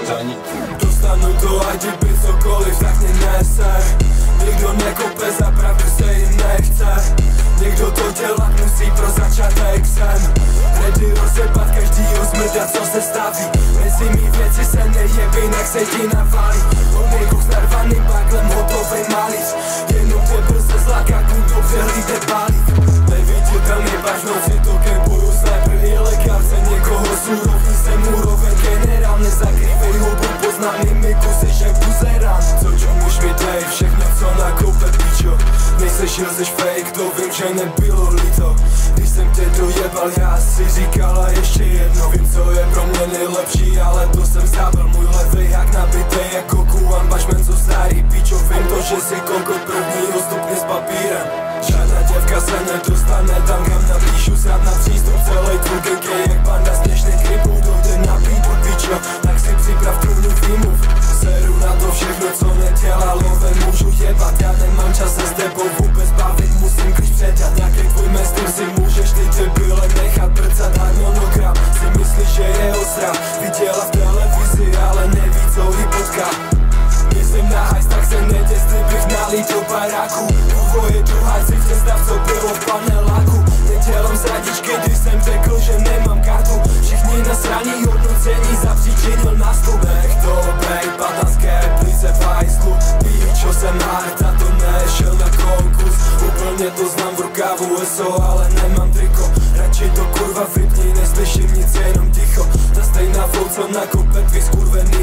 zadaní. Dostanu to, ať kdyby cokoliv, tak mě neser. Nikdo nekope za pravdu, se jim nechce. Někdo to dělat musí, pro začátek jsem ready rozebat každýho zmrda, co se staví. Mezi mý věci se nejebí, jinak se ti navalí. Omejku s narvaným baklem, hotovej malíř. Jenom tebe se zláká, kdo dobře hlíde balík. Nevidíte tam jebaš noci, to kempuju sniper ilegálce. Někoho surovní jsem úroveň generál. Nezakrývej hubu poznámými kusy, že buzerám. Co čumíš mi dej, všechno co nakoupe pičo. Nejseš jel, seš fake, to vím, že nebylo líto. Když jsem tě dojebal, já si říkala ještě jedno. Vím, co je pro mě nejlepší, ale to jsem zabil. Můj levej jak nabitej jako Kuan Bašmen, co starý pičo. Vím to, že si kokot prvního stupně s papírem. Žádná děvka se nedostane tam, kam napíšu zrad na přístup. Celej tvůj gang je jak banda směšných kripů. Dojde na beatboard, pičo, tak si připrav trůnu výmluv. Seru na to všechno, co nedělalo, ven můžu jebat. Já nemám čas se s tebou vůbec bavit, musím klíč předat. Nějaký tvůj mestr si můžeš ty debile nechat prcat. Harmonogram si myslíš, že je ostra. Viděla v televizi, ale neví, co ji potká. Jsem na hajs, tak se neděs, kdybych nalít do baráku. Uvoje druháci v ten stav, co bylo v paneláku. Nedělám zradičky, když jsem řekl, že nemám kartu. Všichni nasraní hodnocení zapříčinil nástup. Nech to bej, patanské plice v hajslu. Píčo jsem hard a to nešel na konkurs. Úplně to znám v rukávu SO, ale nemám triko. Radši to kurva vypni, neslyším nic, jenom ticho. Ta stejná flow, co nakope tvý skurvený